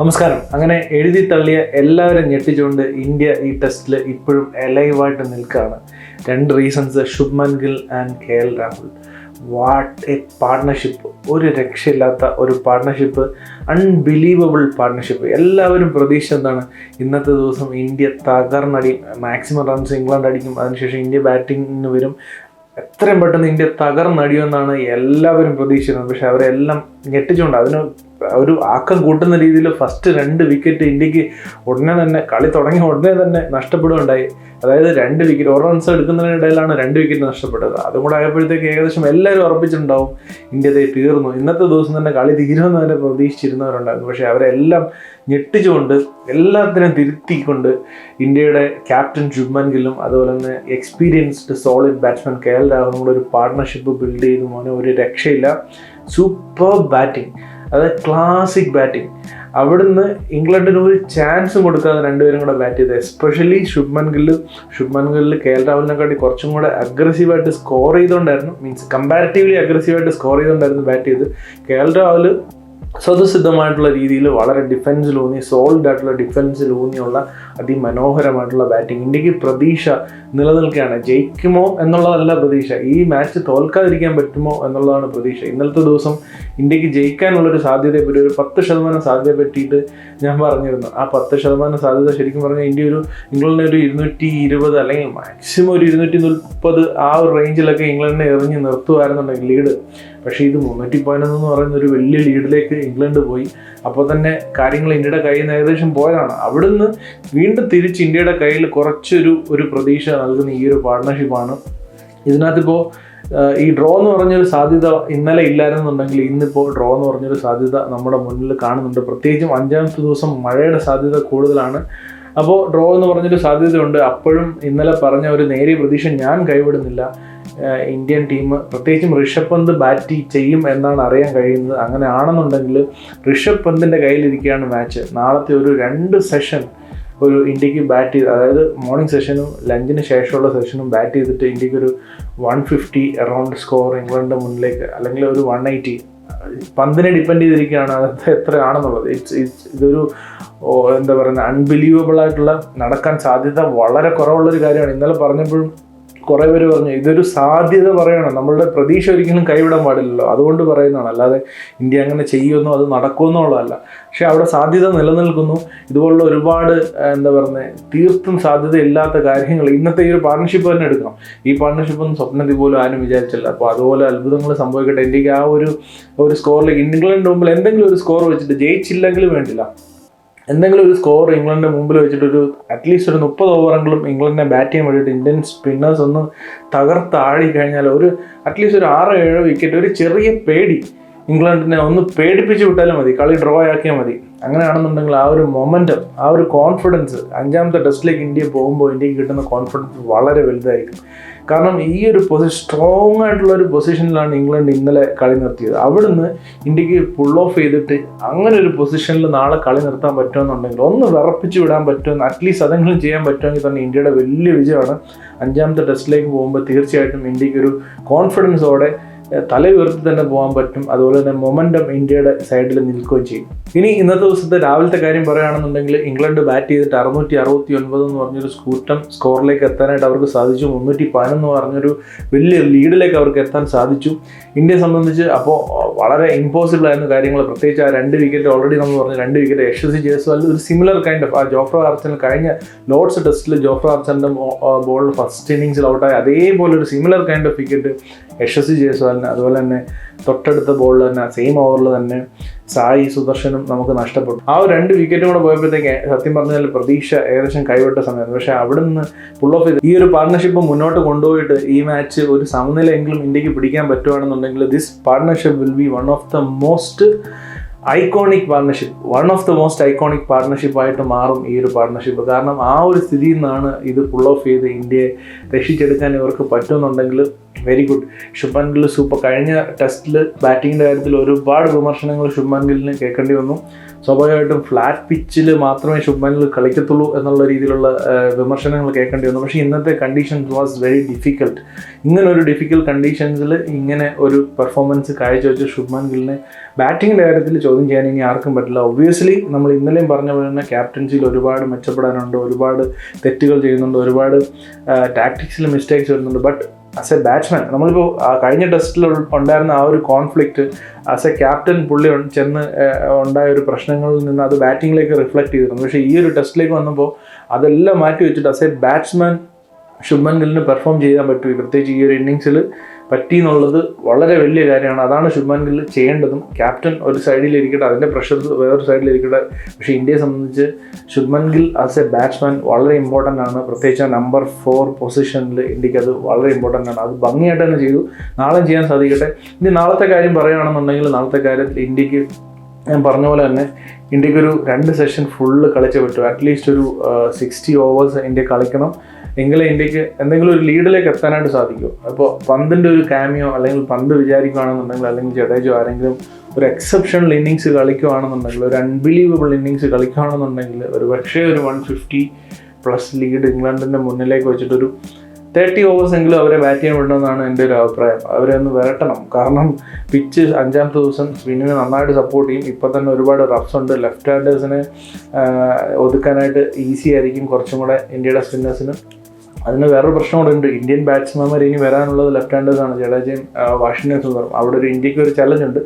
നമസ്കാരം. അങ്ങനെ എഴുതി തള്ളിയ എല്ലാവരും ഞെട്ടിച്ചുകൊണ്ട് ഇന്ത്യ ഈ ടെസ്റ്റിൽ ഇപ്പോഴും എലൈവായിട്ട് നിൽക്കുകയാണ്. രണ്ട് reasons: Shubman Gill and KL Rahul. What A partnership! ഒരു രക്ഷയില്ലാത്ത ഒരു പാർട്ട്ണർഷിപ്പ്, അൺബിലീവബിൾ പാർട്ട്ണർഷിപ്പ്. എല്ലാവരും പ്രതീക്ഷ എന്താണ്? ഇന്നത്തെ ദിവസം ഇന്ത്യ തകർന്നടി, മാക്സിമം റൺസ് ഇംഗ്ലണ്ട് അടിക്കും, അതിനുശേഷം ഇന്ത്യ ബാറ്റിങ്ങിന് വരും, എത്രയും പെട്ടെന്ന് ഇന്ത്യ തകർന്നടിയുമെന്നാണ് എല്ലാവരും പ്രതീക്ഷിക്കുന്നത്. പക്ഷെ അവരെല്ലാം ഞെട്ടിച്ചുകൊണ്ട് അതിന് ഒരു ആക്കം കൂട്ടുന്ന രീതിയിൽ ഫസ്റ്റ് 2 വിക്കറ്റ് ഇന്ത്യക്ക് ഉടനെ തന്നെ, കളി തുടങ്ങിയ ഉടനെ തന്നെ നഷ്ടപ്പെടുകയുണ്ടായി. അതായത് 2 വിക്കറ്റ്, 1 റൺസ് എടുക്കുന്നതിനിടയിലാണ് 2 വിക്കറ്റ് നഷ്ടപ്പെട്ടത്. അതും കൂടെ ആയപ്പോഴത്തേക്ക് ഏകദേശം എല്ലാവരും ഉറപ്പിച്ചിട്ടുണ്ടാവും ഇന്ത്യ തീർന്നു, ഇന്നത്തെ ദിവസം തന്നെ കളി തീരുമെന്ന് തന്നെ പ്രതീക്ഷിച്ചിരുന്നവരുണ്ടായിരുന്നു. പക്ഷേ അവരെല്ലാം ഞെട്ടിച്ചുകൊണ്ട്, എല്ലാത്തിനും തിരുത്തിക്കൊണ്ട് ഇന്ത്യയുടെ ക്യാപ്റ്റൻ ശുഭ്മാൻ ഗില്ലും അതുപോലെ തന്നെ എക്സ്പീരിയൻസ്ഡ് സോളിഡ് ബാറ്റ്സ്മാൻ KL രാഹുലും കൂടെ ഒരു പാർട്ട്ണർഷിപ്പ് ബിൽഡ് ചെയ്ത് മോനെ ഒരു രക്ഷയില്ല. സൂപ്പർ ബാറ്റിംഗ്, അതായത് ക്ലാസിക് ബാറ്റിംഗ്. അവിടുന്ന് ഇംഗ്ലണ്ടിന് ഒരു ചാൻസും കൊടുക്കാതെ രണ്ടുപേരും കൂടെ ബാറ്റ് ചെയ്ത്, എസ്പെഷ്യലി ശുഭ്മാൻ ഗില്ല് KL രാഹുലിനെക്കാട്ടി കുറച്ചും കൂടെ അഗ്രസീവായിട്ട് സ്കോർ ചെയ്തുകൊണ്ടായിരുന്നു, മീൻസ് കമ്പാരിറ്റീവ്ലി അഗ്രസീവായിട്ട് സ്കോർ ചെയ്തുകൊണ്ടായിരുന്നു ബാറ്റ് ചെയ്ത്. KL രാഹുൽ സ്വതസിദ്ധമായിട്ടുള്ള രീതിയിൽ വളരെ ഡിഫൻസിലൂന്നി, സോൾഡ് ആയിട്ടുള്ള ഡിഫൻസിലൂന്നിയുള്ള അതിമനോഹരമായിട്ടുള്ള ബാറ്റിംഗ്. ഇന്ത്യക്ക് പ്രതീക്ഷ നിലനിൽക്കുകയാണ്. ജയിക്കുമോ എന്നുള്ളതല്ല പ്രതീക്ഷ, ഈ മാച്ച് തോൽക്കാതിരിക്കാൻ പറ്റുമോ എന്നുള്ളതാണ് പ്രതീക്ഷ. ഇന്നലത്തെ ദിവസം ഇന്ത്യക്ക് ജയിക്കാനുള്ളൊരു സാധ്യതയെപ്പറ്റി, ഒരു 10% സാധ്യതയെ പറ്റിയിട്ട് ഞാൻ പറഞ്ഞിരുന്നു. ആ 10% സാധ്യത ശരിക്കും പറഞ്ഞാൽ ഇന്ത്യ ഇംഗ്ലണ്ടിനെ ഒരു 220 അല്ലെങ്കിൽ മാക്സിമം ഒരു 230 ആ ഒരു റേഞ്ചിലൊക്കെ ഇംഗ്ലണ്ടിനെ എറിഞ്ഞ് നിർത്തുമായിരുന്നുണ്ടെങ്കിൽ ലീഡ്. പക്ഷേ ഇത് 311 എന്ന് പറയുന്ന ഒരു വലിയ ലീഡിലേക്ക് ഇംഗ്ലണ്ട് പോയി. അപ്പോൾ തന്നെ കാര്യങ്ങൾ ഇന്ത്യയുടെ കയ്യിൽ നിന്ന് ഏകദേശം പോയതാണ്. അവിടുന്ന് വീണ്ടും തിരിച്ച് ഇന്ത്യയുടെ കയ്യിൽ കുറച്ചൊരു പ്രതീക്ഷ നൽകുന്ന ഈ ഒരു പാർട്ട്ണർഷിപ്പാണ്. ഇതിനകത്തിപ്പോൾ ഈ ഡ്രോ എന്ന് പറഞ്ഞൊരു സാധ്യത ഇന്നലെ ഇല്ലായിരുന്നുണ്ടെങ്കിൽ ഇന്നിപ്പോൾ ഡ്രോ എന്ന് പറഞ്ഞൊരു സാധ്യത നമ്മുടെ മുന്നിൽ കാണുന്നുണ്ട്. പ്രത്യേകിച്ചും 5ാമത്തെ ദിവസം മഴയുടെ സാധ്യത കൂടുതലാണ്. അപ്പോൾ ഡ്രോ എന്ന് പറഞ്ഞൊരു സാധ്യതയുണ്ട്. അപ്പോഴും ഇന്നലെ പറഞ്ഞ ഒരു നേരിയ പ്രതീക്ഷ ഞാൻ കൈവിടുന്നില്ല. ഇന്ത്യൻ ടീം, പ്രത്യേകിച്ചും ഋഷഭ് പന്ത് ബാറ്റ് ചെയ്യും എന്നാണ് അറിയാൻ കഴിയുന്നത്. അങ്ങനെ ആണെന്നുണ്ടെങ്കിൽ ഋഷഭ് പന്തിൻ്റെ കയ്യിലിരിക്കുകയാണ് മാച്ച്. നാളത്തെ ഒരു 2 സെഷൻ ഒരു ഇന്ത്യക്ക് ബാറ്റ് ചെയ്ത്, അതായത് മോർണിംഗ് സെഷനും ലഞ്ചിന് ശേഷമുള്ള സെഷനും ബാറ്റ് ചെയ്തിട്ട് ഇന്ത്യക്കൊരു 150 അറൗണ്ട് സ്കോർ ഇംഗ്ലണ്ടിൻ്റെ മുന്നിലേക്ക്, അല്ലെങ്കിൽ ഒരു 180. പന്തിനെ ഡിപ്പെൻഡ് ചെയ്തിരിക്കുകയാണ് അത് എത്രയാണെന്നുള്ളത്. ഇതൊരു എന്താ പറയുക, അൺബിലീവബിൾ ആയിട്ടുള്ള, നടക്കാൻ സാധ്യത വളരെ കുറവുള്ളൊരു കാര്യമാണ്. ഇന്നലെ പറഞ്ഞപ്പോഴും കുറേ പേര് പറഞ്ഞു ഇതൊരു സാധ്യത പറയണം, നമ്മളുടെ പ്രതീക്ഷ ഒരിക്കലും കൈവിടാൻ പാടില്ലല്ലോ, അതുകൊണ്ട് പറയുന്നതാണ്. അല്ലാതെ ഇന്ത്യ അങ്ങനെ ചെയ്യുമെന്നോ അത് നടക്കുമെന്നുള്ളതല്ല. പക്ഷെ അവിടെ സാധ്യത നിലനിൽക്കുന്നു. ഇതുപോലുള്ള ഒരുപാട് എന്താ പറയുന്നത്, തീർത്തും സാധ്യതയില്ലാത്ത കാര്യങ്ങൾ ഇന്നത്തെ ഈ ഒരു പാർട്ട്ണർഷിപ്പ് തന്നെ എടുക്കണം. ഈ പാർട്ട്ണർഷിപ്പൊന്നും സ്വപ്നത്തിൽ പോലും ആരും വിചാരിച്ചില്ല. അപ്പോൾ അതുപോലെ അത്ഭുതങ്ങൾ സംഭവിക്കട്ടെ. ഇന്ത്യക്ക് ആ ഒരു സ്കോറിലേക്ക് ഇംഗ്ലണ്ടിന് മുമ്പിൽ എന്തെങ്കിലും ഒരു സ്കോർ വെച്ചിട്ട്, ജയിച്ചില്ലെങ്കിലും വേണ്ടില്ല, എന്തെങ്കിലും ഒരു സ്കോർ ഇംഗ്ലണ്ടിൻ്റെ മുമ്പിൽ വെച്ചിട്ടൊരു അറ്റ്ലീസ്റ്റ് ഒരു 30 ഓവറെങ്കിലും ഇംഗ്ലണ്ടിനെ ബാറ്റ് ചെയ്യാൻ വേണ്ടിയിട്ട് ഇന്ത്യൻ സ്പിന്നേഴ്സ് ഒന്ന് തകർത്താടി കഴിഞ്ഞാൽ അറ്റ്ലീസ്റ്റ് ഒരു 6-7 വിക്കറ്റ്, ഒരു ചെറിയ പേടി, ഇംഗ്ലണ്ടിനെ ഒന്ന് പേടിപ്പിച്ച് വിട്ടാലും മതി, കളി ഡ്രോ ആക്കിയാൽ മതി. അങ്ങനെയാണെന്നുണ്ടെങ്കിൽ ആ ഒരു മൊമെൻറ്റം, ആ ഒരു കോൺഫിഡൻസ്, 5ാമത്തെ ടെസ്റ്റിലേക്ക് ഇന്ത്യ പോകുമ്പോൾ ഇന്ത്യക്ക് കിട്ടുന്ന കോൺഫിഡൻസ് വളരെ വലുതായിരിക്കും. കാരണം ഈ ഒരു സ്ട്രോങ് ആയിട്ടുള്ള ഒരു പൊസിഷനിലാണ് ഇംഗ്ലണ്ട് ഇന്നലെ കളി നിർത്തിയത്. അവിടുന്ന് ഇന്ത്യക്ക് പുൾ ഓഫ് ചെയ്തിട്ട് അങ്ങനെ ഒരു പൊസിഷനിൽ നാളെ കളി നിർത്താൻ പറ്റുമെന്നുണ്ടെങ്കിൽ, ഒന്ന് വിറപ്പിച്ച് വിടാൻ പറ്റുമെന്ന്, അറ്റ്ലീസ്റ്റ് അതെങ്കിലും ചെയ്യാൻ പറ്റുമെങ്കിൽ തന്നെ ഇന്ത്യയുടെ വലിയ വിജയമാണ്. 5ാമത്തെ ടെസ്റ്റിലേക്ക് പോകുമ്പോൾ തീർച്ചയായിട്ടും ഇന്ത്യക്ക് ഒരു കോൺഫിഡൻസോടെ തല ഉയർത്തി തന്നെ പോകാൻ പറ്റും. അതുപോലെ തന്നെ മൊമെൻറ്റം ഇന്ത്യയുടെ സൈഡിൽ നിൽക്കുകയും ചെയ്യും. ഇനി ഇന്നത്തെ ദിവസത്തെ രാവിലത്തെ കാര്യം പറയുകയാണെന്നുണ്ടെങ്കിൽ, ഇംഗ്ലണ്ട് ബാറ്റ് ചെയ്തിട്ട് 669 എന്ന് പറഞ്ഞൊരു കൂറ്റം സ്കോറിലേക്ക് എത്താനായിട്ട് അവർക്ക് സാധിച്ചു. 311 എന്ന് പറഞ്ഞൊരു വലിയ ലീഡിലേക്ക് അവർക്ക് എത്താൻ സാധിച്ചു. ഇന്ത്യയെ സംബന്ധിച്ച് അപ്പോൾ വളരെ ഇമ്പോസിബിൾ ആയിരുന്ന കാര്യങ്ങൾ, പ്രത്യേകിച്ച് ആ 2 വിക്കറ്റ് ഓൾറെഡി നമ്മൾ പറഞ്ഞു, 2 വിക്കറ്റ് യശസ്വി ജയ്സ്വാൽ ഒരു സിമിലർ കൈൻഡ് ഓഫ്, ആ ജോഫ്ര ആർച്ചറിന് കഴിഞ്ഞ ലോർഡ്സ് ടെസ്റ്റിൽ ജോഫ്ര ആർച്ചറിൻ്റെ ബോൾ ഫസ്റ്റ് ഇന്നിങ്സിൽ ഔട്ടായി അതേപോലെ ഒരു similar kind of wicket Yashasvi ജയ്സ്വാലിന്. അതുപോലെ തന്നെ തൊട്ടടുത്ത ബോളിൽ തന്നെ സെയിം ഓവറിൽ തന്നെ സായി സുദർശനും നമുക്ക് നഷ്ടപ്പെട്ടു. ആ ഒരു 2 വിക്കറ്റും കൂടെ പോയപ്പോഴത്തേക്ക് സത്യം പറഞ്ഞാൽ പ്രതീക്ഷ ഏകദേശം കൈവിട്ട സമയത്ത്. പക്ഷേ അവിടെ നിന്ന് പുൾ ഓഫ് ചെയ്ത് ഈ ഒരു പാർട്ട്ണർഷിപ്പ് മുന്നോട്ട് കൊണ്ടുപോയിട്ട് ഈ മാച്ച് ഒരു സമനിലയെങ്കിലും ഇന്ത്യക്ക് പിടിക്കാൻ പറ്റുവാണെന്നുണ്ടെങ്കിൽ, this partnership will be one of the most iconic പാർട്ട്ണർഷിപ്പായിട്ട് മാറും ഈ ഒരു പാർട്ട്ണർഷിപ്പ്. കാരണം ആ ഒരു സ്ഥിതിയിൽ നിന്നാണ് ഇത് പുൾ ഓഫ് ചെയ്ത് ഇന്ത്യയെ രക്ഷിച്ചെടുക്കാൻ ഇവർക്ക് പറ്റുമെന്നുണ്ടെങ്കിൽ very good. Shubman Gill super. കഴിഞ്ഞ ടെസ്റ്റിൽ ബാറ്റിങ്ങിൻ്റെ കാര്യത്തിൽ ഒരുപാട് വിമർശനങ്ങൾ ശുഭ്മാൻ ഗില്ലിന് കേൾക്കേണ്ടി വന്നു. സ്വാഭാവികമായിട്ടും ഫ്ലാറ്റ് പിച്ചിൽ മാത്രമേ ശുഭ്മാൻ ഗിൽ കളിക്കത്തുള്ളൂ എന്നുള്ള രീതിയിലുള്ള വിമർശനങ്ങൾ കേൾക്കേണ്ടി വന്നു. പക്ഷേ ഇന്നത്തെ കണ്ടീഷൻസ് വാസ് വെരി ഡിഫിക്കൽട്ട്. ഇങ്ങനെ ഒരു ഡിഫിക്കൽട്ട് കണ്ടീഷൻസിൽ ഇങ്ങനെ ഒരു പെർഫോമൻസ് കാഴ്ചവെച്ച ശുഭ്മാൻ ഗില്ലിനെ ബാറ്റിങ്ങിൻ്റെ കാര്യത്തിൽ ചോദ്യം ചെയ്യാൻ ഇനി ആർക്കും പറ്റില്ല. ഒബ്വിയസ്ലി നമ്മൾ ഇന്നലെയും പറഞ്ഞ പോലെ തന്നെ ക്യാപ്റ്റൻസിയിൽ ഒരുപാട് മെച്ചപ്പെടാനുണ്ട്, ഒരുപാട് തെറ്റുകൾ ചെയ്യുന്നുണ്ട്, ഒരുപാട് ടാക്ടിക്സിൽ മിസ്റ്റേക്സ് വരുന്നുണ്ട്. ബട്ട് ആസ് എ ബാറ്റ്സ്മാൻ നമ്മളിപ്പോൾ കഴിഞ്ഞ ടെസ്റ്റിൽ ഉണ്ടായിരുന്ന ആ ഒരു കോൺഫ്ലിക്റ്റ് ആസ് എ ക്യാപ്റ്റൻ പുള്ളി ചെന്ന് ഉണ്ടായ ഒരു പ്രശ്നങ്ങളിൽ നിന്ന് അത് ബാറ്റിങ്ങിലേക്ക് റിഫ്ലക്റ്റ് ചെയ്തിരുന്നു. പക്ഷേ ഈ ഒരു ടെസ്റ്റിലേക്ക് വന്നപ്പോൾ അതെല്ലാം മാറ്റി വെച്ചിട്ട് ആസ് എ ബാറ്റ്സ്മാൻ ശുഭ്മാൻ ഗില്ലിന് പെർഫോം ചെയ്യാൻ പറ്റും. പ്രത്യേകിച്ച് ഈ ഒരു ഇന്നിങ്സിൽ പറ്റി എന്നുള്ളത് വളരെ വലിയ കാര്യമാണ്. അതാണ് ശുഭ്മാൻ ഗിൽ ചെയ്യേണ്ടതും. ക്യാപ്റ്റൻ ഒരു സൈഡിലിരിക്കട്ടെ, അതിൻ്റെ പ്രഷർ വേറൊരു സൈഡിലിരിക്കട്ടെ. പക്ഷേ ഇന്ത്യയെ സംബന്ധിച്ച് Shubman Gill as a batsman വളരെ ഇമ്പോർട്ടൻ്റ് ആണ്. പ്രത്യേകിച്ച് ആ നമ്പർ 4 പൊസിഷനിൽ ഇന്ത്യക്ക് അത് വളരെ ഇമ്പോർട്ടൻ്റ് ആണ്. അത് ഭംഗിയായിട്ട് തന്നെ ചെയ്തു, നാളെ ചെയ്യാൻ സാധിക്കട്ടെ. ഇനി നാളത്തെ കാര്യം പറയുകയാണെന്നുണ്ടെങ്കിൽ നാളത്തെ കാര്യത്തിൽ ഇന്ത്യക്ക് ഞാൻ പറഞ്ഞ പോലെ തന്നെ ഇന്ത്യക്കൊരു 2 സെഷൻ ഫുള്ള് കളിച്ചേ പറ്റും. അറ്റ്ലീസ്റ്റ് ഒരു 60 ഓവേഴ്സ് ഇന്ത്യ കളിക്കണം. എങ്കിലേ ഇന്ത്യക്ക് എന്തെങ്കിലും ഒരു ലീഡിലേക്ക് എത്താനായിട്ട് സാധിക്കും. അപ്പോൾ പന്തിൻ്റെ ഒരു കാമിയോ അല്ലെങ്കിൽ പന്ത് വിചാരിക്കുകയാണെന്നുണ്ടെങ്കിൽ അല്ലെങ്കിൽ ജഡേജോ ആരെങ്കിലും ഒരു എക്സെപ്ഷണൽ ഇന്നിങ്സ് കളിക്കുകയാണെന്നുണ്ടെങ്കിൽ, ഒരു അൺബിലീവബിൾ ഇന്നിങ്സ് കളിക്കുകയാണെന്നുണ്ടെങ്കിൽ ഒരു പക്ഷേ ഒരു 150+ ലീഡ് ഇംഗ്ലണ്ടിൻ്റെ മുന്നിലേക്ക് വെച്ചിട്ടൊരു 30 ഓവേഴ്സ് എങ്കിലും അവരെ ബാറ്റ് ചെയ്യാൻ വിടണമെന്നാണ് എൻ്റെ ഒരു അഭിപ്രായം. അവരെ ഒന്ന് വരട്ടണം. കാരണം പിച്ച് 5ാമത്തെ ദിവസം സ്പിന്നിനെ നന്നായിട്ട് സപ്പോർട്ട് ചെയ്യും. ഇപ്പോൾ തന്നെ ഒരുപാട് റഫ്സ് ഉണ്ട്. ലെഫ്റ്റ് ഹാൻഡേഴ്സിനെ ഒതുക്കാനായിട്ട് ഈസി ആയിരിക്കും കുറച്ചും കൂടെ ഇന്ത്യയുടെ സ്പിന്നേഴ്സിന്. അതിന് വേറൊരു പ്രശ്നം കൂടെ ഉണ്ട്. ഇന്ത്യൻ ബാറ്റ്സ്മാൻമാർ ഇനി വരാനുള്ളത് ലെഫ്റ്റ് ഹാൻഡേഴ്സാണ്, ജഡേജയും വാഷിംഗ്ടൺ സുന്ദറും. അവിടെ ഒരു ഇന്ത്യക്ക് ഒരു ചലഞ്ച് ഉണ്ട്.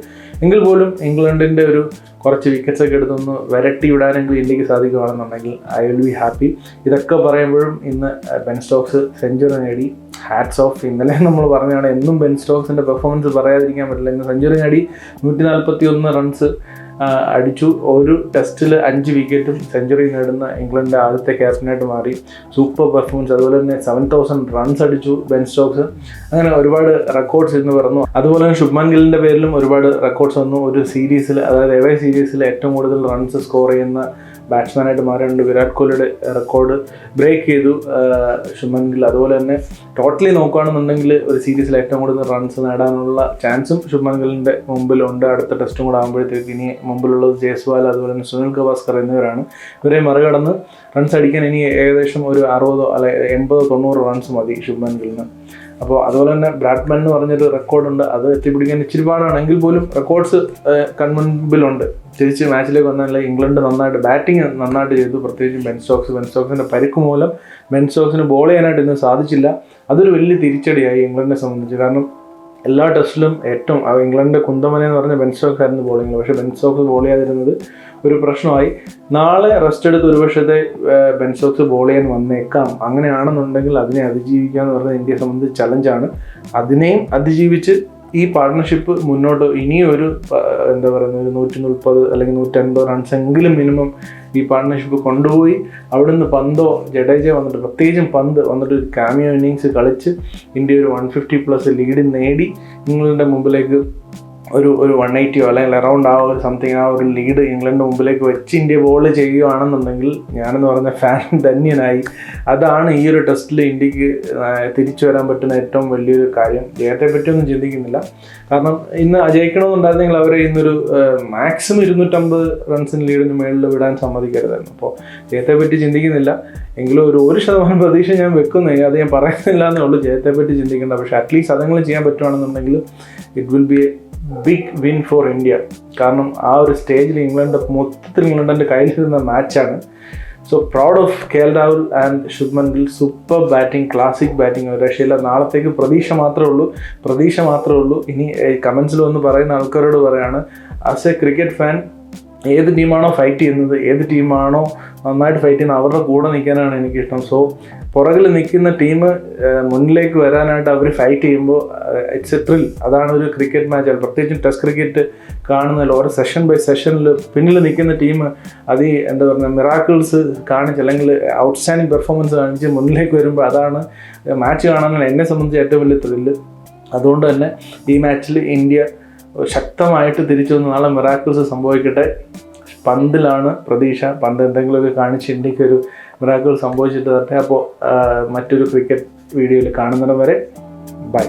എങ്കിൽ പോലും ഇംഗ്ലണ്ടിൻ്റെ ഒരു കുറച്ച് വിക്കറ്റ്സ് ഒക്കെ എടുത്തൊന്ന് വരട്ടി വിടാനെങ്കിലും ഇന്ത്യക്ക് സാധിക്കുകയാണെന്നുണ്ടെങ്കിൽ ഐ വിൽ ബി ഹാപ്പി. ഇതൊക്കെ പറയുമ്പോഴും ഇന്ന് ബെൻ സ്റ്റോക്സ് സെഞ്ചുറി നേടി. Hats off. ഇന്നലെ നമ്മൾ പറഞ്ഞതാണ്, എന്നും ബെൻ സ്റ്റോക്സിൻ്റെ പെർഫോമൻസ് പറയാതിരിക്കാൻ പറ്റില്ല. ഇന്ന് സെഞ്ചുറി നേടി 141 റൺസ് അടിച്ചു. ഒരു ടെസ്റ്റിൽ 5 വിക്കറ്റും സെഞ്ചുറി നേടുന്ന ഇംഗ്ലണ്ടിൻ്റെ ആദ്യത്തെ ക്യാപ്റ്റനായിട്ട് മാറി. Super performance. അതുപോലെ തന്നെ 7000 റൺസ് അടിച്ചു ബെൻ സ്റ്റോക്സ്. അങ്ങനെ ഒരുപാട് റെക്കോർഡ്സ് ഇന്ന് പറഞ്ഞു. അതുപോലെ തന്നെ ശുഭ്മാൻ ഗില്ലിൻ്റെ പേരിലും ഒരുപാട് റെക്കോർഡ്സ് വന്നു. ഒരു സീരീസിൽ, അതായത് എവേ സീരീസിൽ ഏറ്റവും കൂടുതൽ റൺസ് സ്കോർ ചെയ്യുന്ന ബാറ്റ്സ്മാനായിട്ട് മാറിയിട്ടുണ്ട്. വിരാട് കോഹ്ലിയുടെ റെക്കോർഡ് ബ്രേക്ക് ചെയ്തു ശുഭ്മാൻ ഗിൽ. അതുപോലെ തന്നെ ടോട്ടലി നോക്കുകയാണെന്നുണ്ടെങ്കിൽ ഒരു സീരീസിൽ ഏറ്റവും കൂടുതൽ റൺസ് നേടാനുള്ള ചാൻസും ശുഭ്മാൻ ഗില്ലിൻ്റെ മുമ്പിലുണ്ട്. അടുത്ത ടെസ്റ്റും കൂടെ ആകുമ്പോഴത്തേക്ക് ഇനി മുമ്പിലുള്ളത് ജയ്സ്വാൾ, അതുപോലെ തന്നെ സുനിൽ ഗവാസ്കർ എന്നിവരാണ്. ഇവരെ മറികടന്ന് റൺസ് അടിക്കാൻ ഇനി ഏകദേശം ഒരു 60 അല്ലെ 80-90 റൺസ് മതി ശുഭ്മാൻ ഗില്ലിന്. അപ്പോൾ അതുപോലെ തന്നെ ബ്രാഡ്മാൻ എന്ന് പറഞ്ഞൊരു റെക്കോർഡുണ്ട്. അത് എത്തിപ്പിടിക്കാൻ ഇച്ചിരി പാടാണെങ്കിൽ പോലും റെക്കോർഡ്സ് കൺമുൻപിലുണ്ട്. തിരിച്ച് മാച്ചിലേക്ക് വന്നാൽ ഇംഗ്ലണ്ട് നന്നായിട്ട് ബാറ്റിംഗ് നന്നായിട്ട് ചെയ്തു. പ്രത്യേകിച്ച് ബെൻ സ്റ്റോക്സിൻ്റെ പരിക്ക് മൂലം ബെൻ സ്റ്റോക്സിന് ബോൾ ചെയ്യാനായിട്ട് ഇന്ന് സാധിച്ചില്ല. അതൊരു വലിയ തിരിച്ചടിയായി ഇംഗ്ലണ്ടിനെ സംബന്ധിച്ച്. കാരണം എല്ലാ ടെസ്റ്റിലും ഏറ്റവും ഇംഗ്ലണ്ടിൻ്റെ കുന്തമന എന്ന് പറഞ്ഞ ബെൻ സ്റ്റോക്സ് ആയിരുന്നു ബോളിംഗ്. പക്ഷേ ബെൻ സ്റ്റോക്സ് ബോൾ ചെയ്യാതിരുന്നത് ഒരു പ്രശ്നമായി. നാളെ റെസ്റ്റ് എടുത്ത് ഒരു പക്ഷത്തെ ബെൻ സ്റ്റോക്സ് ബോൾ ചെയ്യാൻ വന്നേക്കാം. അങ്ങനെയാണെന്നുണ്ടെങ്കിൽ അതിനെ അതിജീവിക്കുക എന്ന് പറഞ്ഞാൽ ഇന്ത്യയെ സംബന്ധിച്ച് ചലഞ്ചാണ്. അതിനെയും അതിജീവിച്ച് ഈ പാർട്ട്ണർഷിപ്പ് മുന്നോട്ട് ഇനിയൊരു എന്താ പറയുന്നത് ഒരു 130 അല്ലെങ്കിൽ 150 റൺസ് എങ്കിലും മിനിമം ഈ പാർട്ട്ണർഷിപ്പ് കൊണ്ടുപോയി അവിടുന്ന് പന്തോ ജഡേജ വന്നിട്ട്, പ്രത്യേകിച്ചും പന്ത് വന്നിട്ട് ഒരു കാമിയോ ഇന്നിങ്സ് കളിച്ച് ഇന്ത്യ ഒരു 150+ ലീഡ് നേടി ഇംഗ്ലണ്ടിൻ്റെ മുമ്പിലേക്ക് ഒരു 180 അല്ലെങ്കിൽ അറൗണ്ട് ആ ഒരു സംതിങ് ആ ഒരു ലീഡ് ഇംഗ്ലണ്ടിൻ്റെ മുമ്പിലേക്ക് വെച്ച് ഇന്ത്യ ബോൾ ചെയ്യുകയാണെന്നുണ്ടെങ്കിൽ ഞാനെന്ന് പറഞ്ഞ ഫാൻ ധന്യനായി. അതാണ് ഈ ഒരു ടെസ്റ്റിൽ ഇന്ത്യക്ക് തിരിച്ചു വരാൻ പറ്റുന്ന ഏറ്റവും വലിയൊരു കാര്യം. ജയത്തെ പറ്റിയൊന്നും ചിന്തിക്കുന്നില്ല. കാരണം ഇന്ന് ജയിക്കണമെന്നുണ്ടായിരുന്നെങ്കിൽ അവരെ ഇന്നൊരു മാക്സിമം 250 റൺസിന് ലീഡിന് മേളിൽ വിടാൻ സമ്മതിക്കരുതായിരുന്നു. അപ്പോൾ ജയത്തെ പറ്റി ചിന്തിക്കുന്നില്ല. എങ്കിലും ഒരു 1% പ്രതീക്ഷ ഞാൻ വെക്കുന്നേ, അത് ഞാൻ പറയുന്നില്ല എന്നേ ഉള്ളൂ. ജയത്തെ പറ്റി ചിന്തിക്കേണ്ട. പക്ഷേ അറ്റ്ലീസ്റ്റ് അതെങ്കിലും ചെയ്യാൻ പറ്റുവാണെന്നുണ്ടെങ്കിൽ it will be big win for India. കാരണം ആ ഒരു സ്റ്റേജിൽ മൊത്തത്തിൽ ഇംഗ്ലണ്ടിൻ്റെ കയ്യിലിരുന്ന മാച്ചാണ്. So proud of KL Rahul and Shubman Gill. Super batting, classic batting. ഒരു രക്ഷയില്ല. നാളത്തേക്ക് പ്രതീക്ഷ മാത്രമേ ഉള്ളൂ. ഇനി കമൻസിൽ വന്ന് പറയുന്ന ആൾക്കാരോട് പറയാണ്, ആസ് എ ക്രിക്കറ്റ് ഫാൻ ഏത് ടീമാണോ ഫൈറ്റ് ചെയ്യുന്നത്, ഏത് ടീമാണോ നന്നായിട്ട് ഫൈറ്റ് ചെയ്യുന്നത് അവരുടെ കൂടെ നിൽക്കാനാണ് എനിക്കിഷ്ടം. സോ പുറകിൽ നിൽക്കുന്ന ടീം മുന്നിലേക്ക് വരാനായിട്ട് അവർ ഫൈറ്റ് ചെയ്യുമ്പോൾ ഇറ്റ്സ് എ ത്രിൽ. അതാണ് ഒരു ക്രിക്കറ്റ് മാച്ച്. പ്രത്യേകിച്ചും ടെസ്റ്റ് ക്രിക്കറ്റ് കാണുന്നതിൽ ഓരോ സെഷൻ ബൈ സെഷനിൽ പിന്നിൽ നിൽക്കുന്ന ടീം അത് എന്താ പറയുക മിറാക്കിൾസ് കാണിച്ച് അല്ലെങ്കിൽ ഔട്ട്സ്റ്റാൻഡിങ് പെർഫോമൻസ് കാണിച്ച് മുന്നിലേക്ക് വരുമ്പോൾ അതാണ് മാച്ച് കാണാനാണ് എന്നെ സംബന്ധിച്ച് ഏറ്റവും വലിയ ത്രില്ല്. അതുകൊണ്ട് തന്നെ ഈ മാച്ചിൽ ഇന്ത്യ ശക്തമായിട്ട് തിരിച്ചു വന്ന് നാളെ മിറാക്കിൾസ് സംഭവിക്കട്ടെ. പന്തിലാണ് പ്രതീക്ഷ. പന്ത് എന്തെങ്കിലുമൊക്കെ കാണിച്ച് ഇന്ത്യക്ക് ഒരു മിറാക്കിൾ സംഭവിച്ചിട്ട് തരട്ടെ. അപ്പോൾ മറ്റൊരു ക്രിക്കറ്റ് വീഡിയോയിൽ കാണുന്നതിന് വരെ ബൈ.